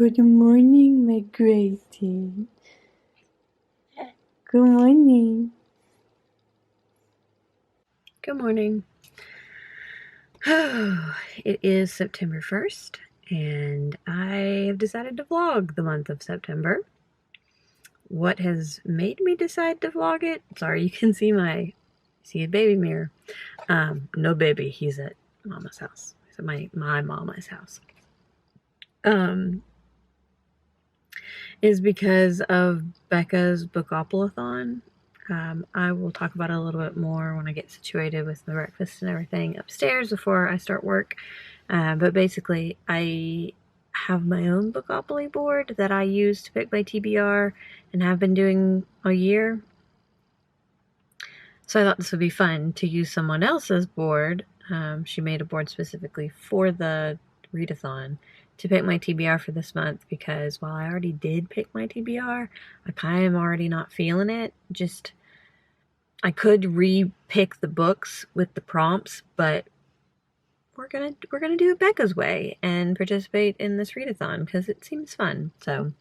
Good morning, my Grayson. Good morning. Good morning. It is September 1st, and I have decided to vlog the month of September. What has made me decide to vlog it? Sorry, you can see a baby mirror. No baby, he's at Mama's house. He's at my mama's house. Is because of Becca's Bookoplathon. I will talk about it a little bit more when I get situated with the breakfast and everything upstairs before I start work. But basically, I have my own Bookopoly board that I use to pick my TBR and have been doing all year. So I thought this would be fun to use someone else's board. She made a board specifically for the readathon to pick my TBR for this month, because while I already did pick my TBR, I kind of already not feeling it. Just, I could re-pick the books with the prompts, but we're gonna do it Becca's way and participate in this readathon because it seems fun. So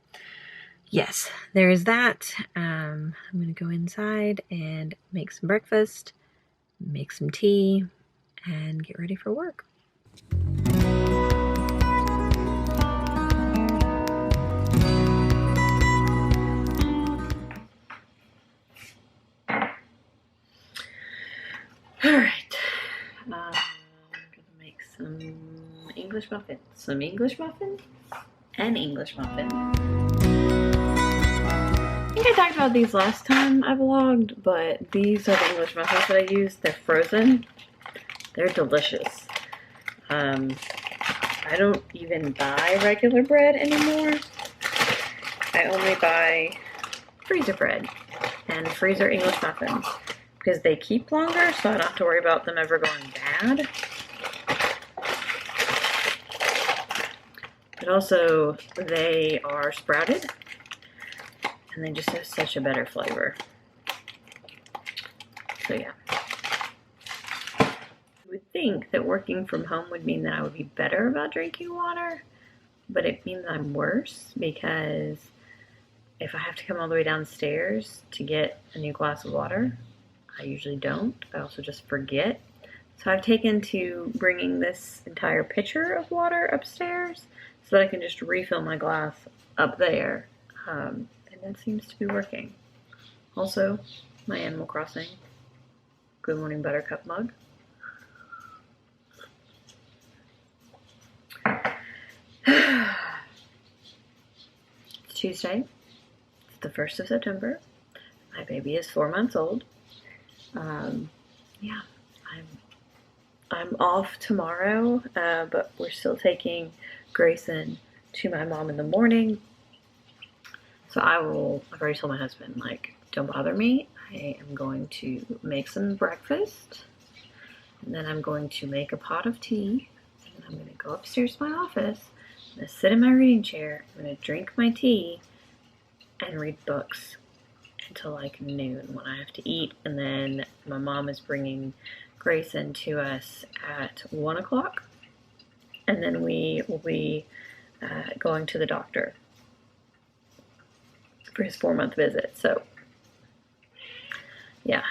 yes, there is that. I'm gonna go inside and make some breakfast, make some tea, and get ready for work. Alright, I'm gonna make some English muffins. An English muffin. I think I talked about these last time I vlogged, but these are the English muffins that I use. They're frozen. They're delicious. I don't even buy regular bread anymore. I only buy freezer bread and freezer English muffins, because they keep longer, so I don't have to worry about them ever going bad. But also, they are sprouted, and they just have such a better flavor. So yeah. I would think that working from home would mean that I would be better about drinking water, but it means I'm worse, because if I have to come all the way downstairs to get a new glass of water, I usually don't. I also just forget. So I've taken to bringing this entire pitcher of water upstairs so that I can just refill my glass up there. And that seems to be working. Also, my Animal Crossing Good Morning Buttercup mug. It's Tuesday. It's the 1st of September. My baby is 4 months old. Yeah, I'm off tomorrow, but we're still taking Grayson to my mom in the morning. So I've already told my husband, like, don't bother me. I am going to make some breakfast, and then I'm going to make a pot of tea, and I'm going to go upstairs to my office. I'm going to sit in my reading chair. I'm going to drink my tea and read books until like noon when I have to eat, and then my mom is bringing Grayson to us at 1 o'clock, and then we will be going to the doctor for his 4-month visit. So yeah,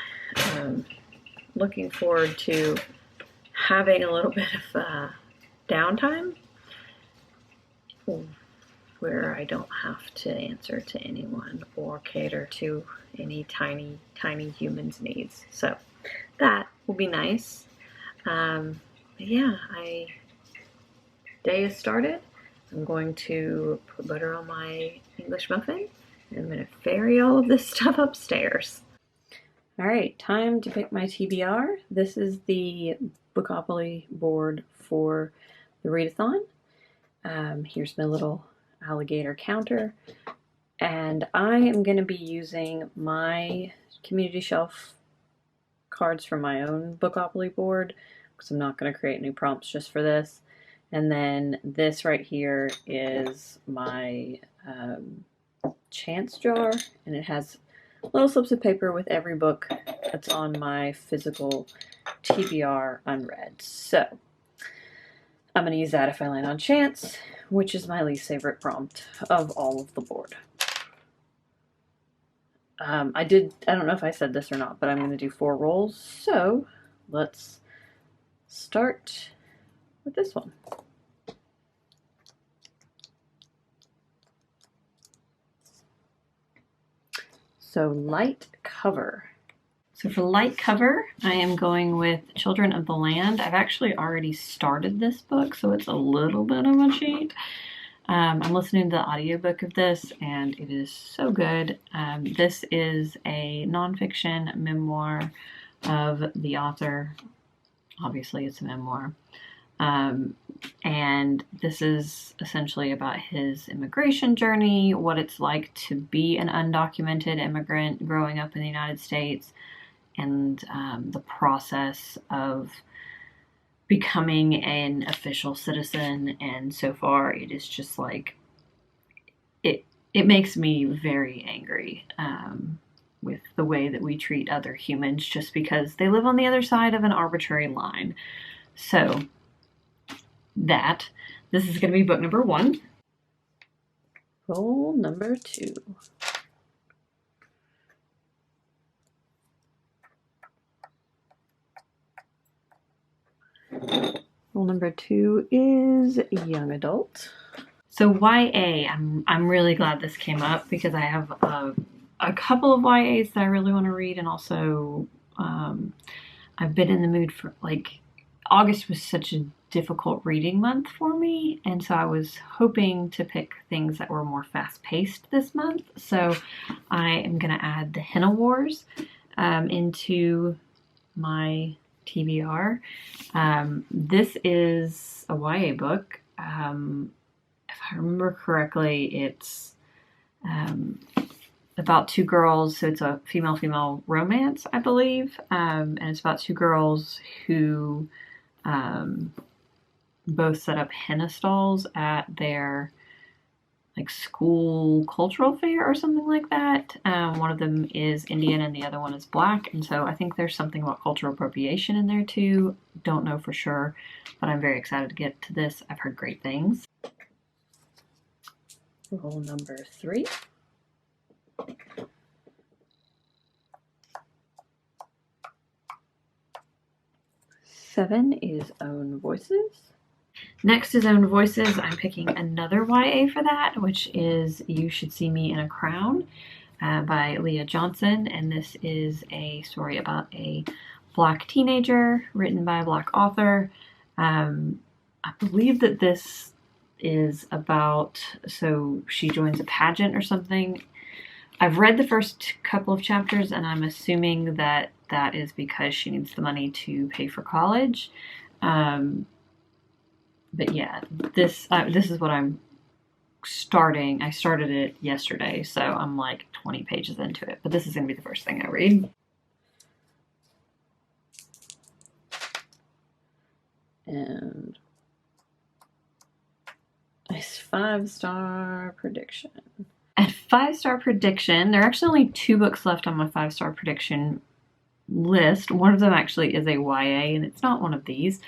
looking forward to having a little bit of downtime where I don't have to answer to anyone or cater to any tiny human's needs. So that will be nice. But yeah, day has started. I'm going to put butter on my English muffin, and I'm going to ferry all of this stuff upstairs. Alright, time to pick my TBR. This is the Bookopoly board for the readathon. Here's my little alligator counter, and I am going to be using my community shelf cards from my own Bookopoly board, because I'm not going to create new prompts just for this. And then this right here is my chance jar, and it has little slips of paper with every book that's on my physical TBR unread. So I'm going to use that if I land on chance, which is my least favorite prompt of all of the board. I don't know if I said this or not, but I'm going to do 4 rolls. So let's start with this one. So light cover. So for light cover, I am going with Children of the Land. I've actually already started this book, so it's a little bit of a cheat. I'm listening to the audiobook of this, and it is so good. This is a nonfiction memoir of the author. Obviously, it's a memoir. And this is essentially about his immigration journey, what it's like to be an undocumented immigrant growing up in the United States, and the process of becoming an official citizen. And so far it is just like it makes me very angry with the way that we treat other humans just because they live on the other side of an arbitrary line. So this is going to be book number 1. Roll number 2. Rule number 2 is young adult. So YA, I'm really glad this came up because I have a couple of YAs that I really want to read, and also I've been in the mood for, like, August was such a difficult reading month for me, and so I was hoping to pick things that were more fast-paced this month. So I am going to add the Henna Wars into my TBR. This is a YA book. If I remember correctly, it's about 2 girls, so it's a female-female romance, I believe, and it's about 2 girls who both set up henna stalls at their school cultural fair or something like that. One of them is Indian and the other one is Black, and so I think there's something about cultural appropriation in there too. Don't know for sure, but I'm very excited to get to this. I've heard great things. Roll number 3. Seven is Own Voices. Next is Own Voices. I'm picking another YA for that, which is You Should See Me in a Crown by Leah Johnson. And this is a story about a Black teenager written by a Black author. I believe that this is about, so she joins a pageant or something. I've read the first couple of chapters, and I'm assuming that that is because she needs the money to pay for college. But yeah, this is what I'm starting. I started it yesterday, so I'm like 20 pages into it. But this is going to be the first thing I read. And nice 5-star prediction. At 5-star prediction, there are actually only 2 books left on my 5-star prediction list. One of them actually is a YA, and it's not one of these.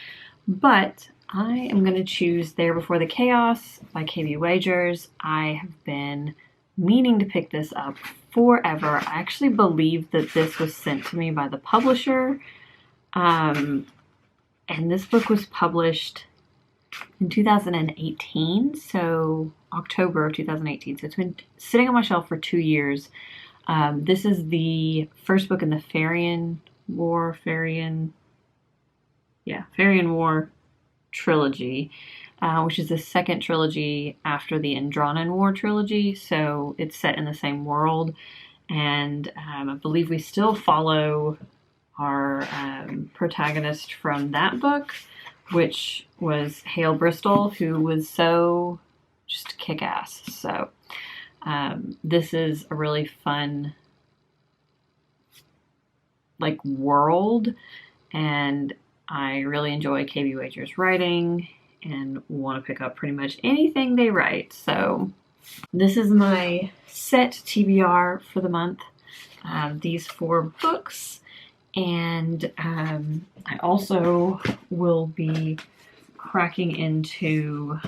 But I am going to choose There Before the Chaos by KB Wagers. I have been meaning to pick this up forever. I actually believe that this was sent to me by the publisher. And this book was published in 2018, so October of 2018. So it's been sitting on my shelf for 2 years. This is the first book in the Farian War trilogy, which is the second trilogy after the Andronin War trilogy. So it's set in the same world, and I believe we still follow our protagonist from that book, which was Hale Bristol, who was so just kick-ass. So this is a really fun world, and I really enjoy KB Wagers' writing and want to pick up pretty much anything they write. So this is my set TBR for the month. These 4 books. And I also will be cracking into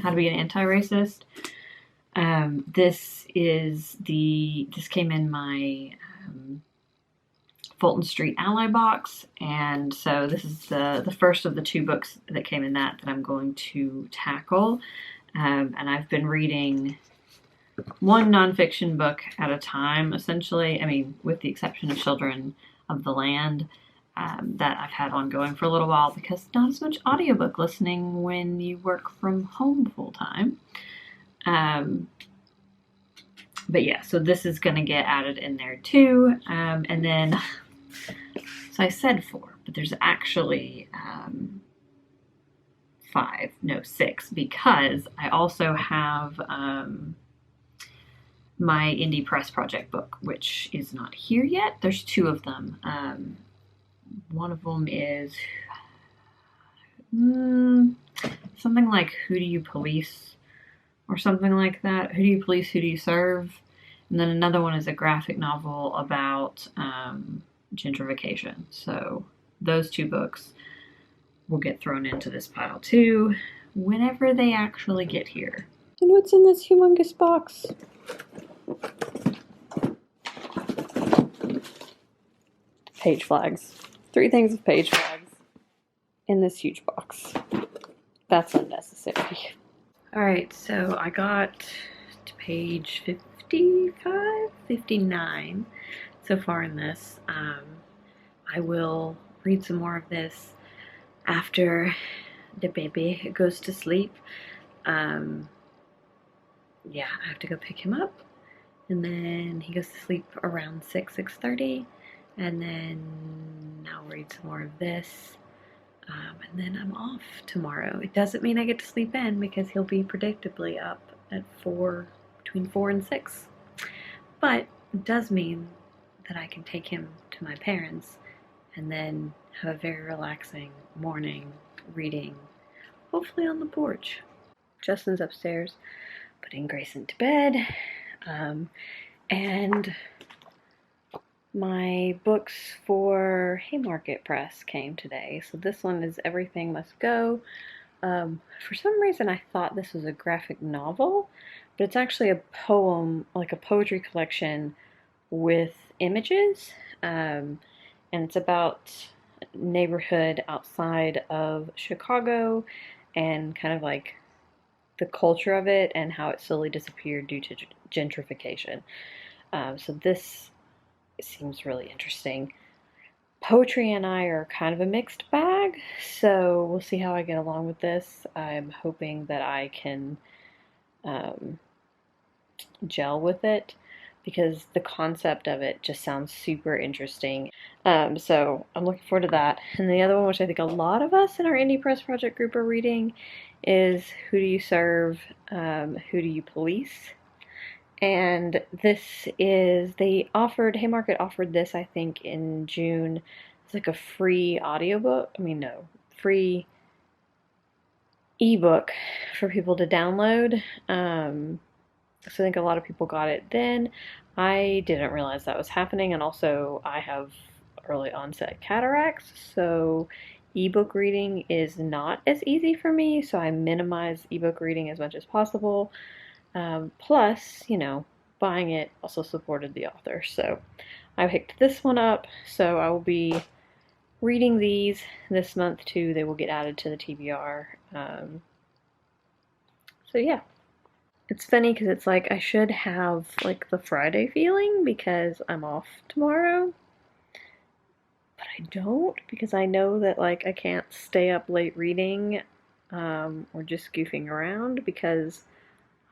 How to Be an Anti-Racist. This came in my Fulton Street Ally box, and so this is the first of the 2 books that came in that I'm going to tackle. And I've been reading one nonfiction book at a time, essentially. I mean, with the exception of Children of the Land, that I've had ongoing for a little while because not as much audiobook listening when you work from home full time. But yeah, so this is going to get added in there too. And then, so I said 4, but there's actually 6, because I also have my Indie Press Project book, which is not here yet. There's 2 of them. One of them is something like Who Do You Police? Or something like that. Who Do You Police? Who Do You Serve? And then another one is a graphic novel about gentrification. So those 2 books will get thrown into this pile too, whenever they actually get here. You know what's in this humongous box? Page flags. 3 things of page flags in this huge box. That's unnecessary. Alright, so I got to page 55, 59 so far in this. I will read some more of this after the baby goes to sleep. Yeah, I have to go pick him up, and then he goes to sleep around 6:30, and then I'll read some more of this. And then I'm off tomorrow. It doesn't mean I get to sleep in because he'll be predictably up at between 4 and 6. But it does mean that I can take him to my parents and then have a very relaxing morning reading, hopefully on the porch. Justin's upstairs putting Grayson to bed. And my books for Haymarket Press came today. So this one is Everything Must Go. For some reason I thought this was a graphic novel, but it's actually a poem, like a poetry collection with images. And it's about a neighborhood outside of Chicago and kind of like the culture of it and how it slowly disappeared due to gentrification. So this seems really interesting. Poetry and I are kind of a mixed bag, so we'll see how I get along with this. I'm hoping that I can gel with it because the concept of it just sounds super interesting. So I'm looking forward to that. And the other one, which I think a lot of us in our Indie Press Project group are reading, is Who Do You Serve? Who Do You Police? And this is, Haymarket offered this, I think, in June. It's like a free audiobook. Free ebook for people to download. So I think a lot of people got it then. I didn't realize that was happening, and also I have early onset cataracts, so ebook reading is not as easy for me, so I minimize ebook reading as much as possible. Plus, buying it also supported the author, so I picked this one up, so I will be reading these this month too. They will get added to the TBR. So yeah. It's funny because it's like I should have like the Friday feeling because I'm off tomorrow, but I don't, because I know that like I can't stay up late reading or just goofing around because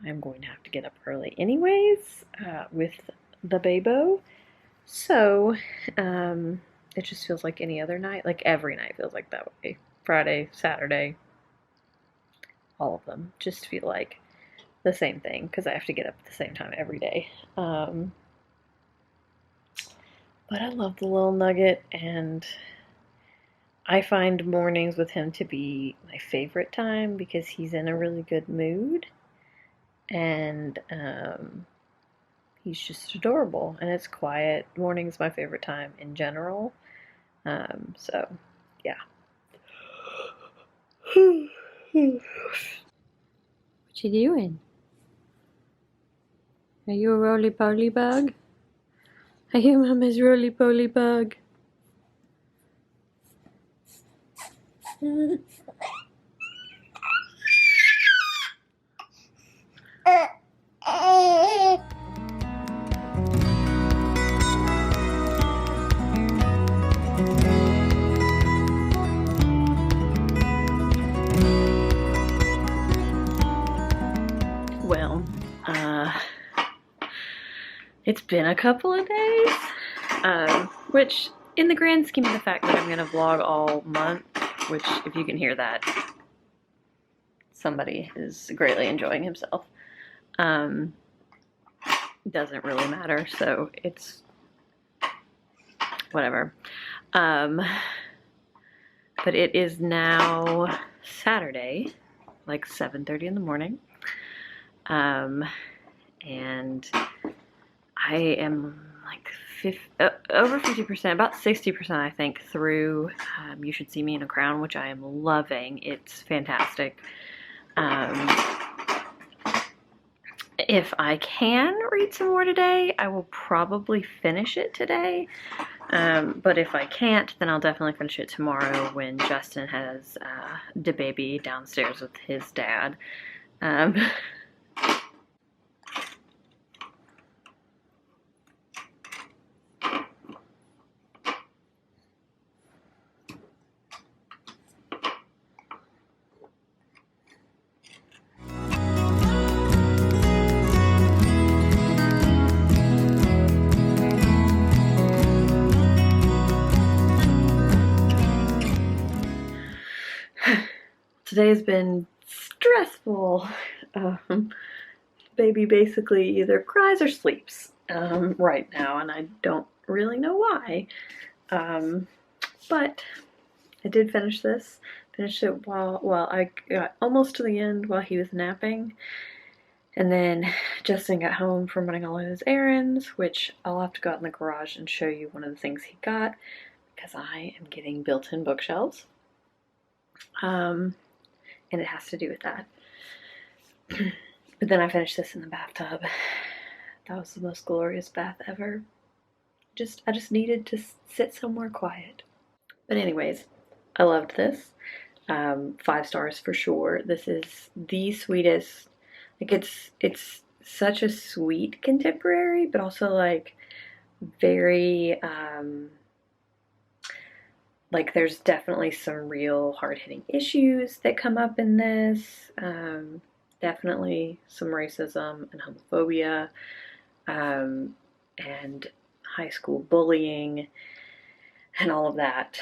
I'm going to have to get up early anyways with the babo. So it just feels like any other night, like every night feels like that way. Friday, Saturday, all of them just feel like the same thing because I have to get up at the same time every day. But I love the little nugget, and I find mornings with him to be my favorite time because he's in a really good mood, and he's just adorable, and it's quiet. Morning's my favorite time in general. So yeah. What you doing? Are you a roly-poly bug? Are you Mama's roly-poly bug? Well, it's been a couple of days, which in the grand scheme of the fact that I'm going to vlog all month, which if you can hear that, somebody is greatly enjoying himself, doesn't really matter, so it's whatever. But it is now Saturday, like 7:30 in the morning, and I am like over 50%, about 60%, I think, through You Should See Me in a Crown, which I am loving. It's fantastic. If I can read some more today, I will probably finish it today. But if I can't, then I'll definitely finish it tomorrow when Justin has the baby downstairs with his dad. Today has been stressful. Baby basically either cries or sleeps right now, and I don't really know why. But I did finish this. Finished it while I got almost to the end while he was napping. And then Justin got home from running all of his errands, which I'll have to go out in the garage and show you one of the things he got, because I am getting built-in bookshelves. And it has to do with that. But then I finished this in the bathtub. That was the most glorious bath ever. I just needed to sit somewhere quiet. But anyways, I loved this. 5 stars for sure. This is the sweetest. Like it's such a sweet contemporary, but also like very like there's definitely some real hard-hitting issues that come up in this. Definitely some racism and homophobia, and high school bullying and all of that.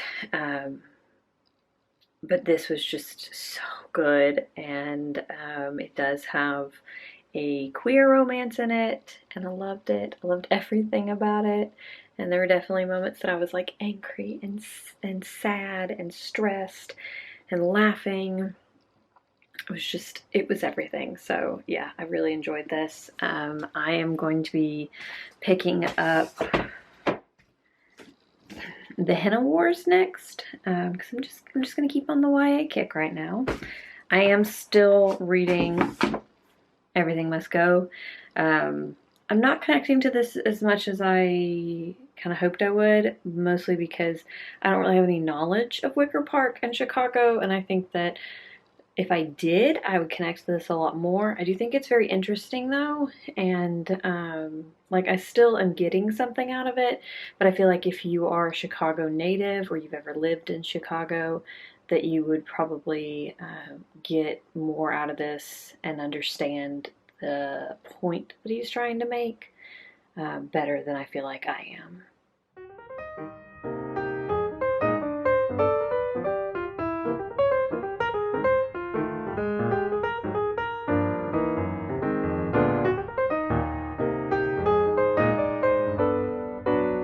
But this was just so good, and it does have a queer romance in it, and I loved it. I loved everything about it. And there were definitely moments that I was like angry and sad and stressed and laughing. It was everything. So yeah, I really enjoyed this. I am going to be picking up the Henna Wars next, because I'm just gonna keep on the YA kick right now. I am still reading Everything Must Go. I'm not connecting to this as much as I kind of hoped I would, mostly because I don't really have any knowledge of Wicker Park and Chicago, and I think that if I did, I would connect to this a lot more. I do think it's very interesting though, and like I still am getting something out of it, but I feel like if you are a Chicago native or you've ever lived in Chicago, that you would probably get more out of this and understand the point that he's trying to make better than I feel like I am.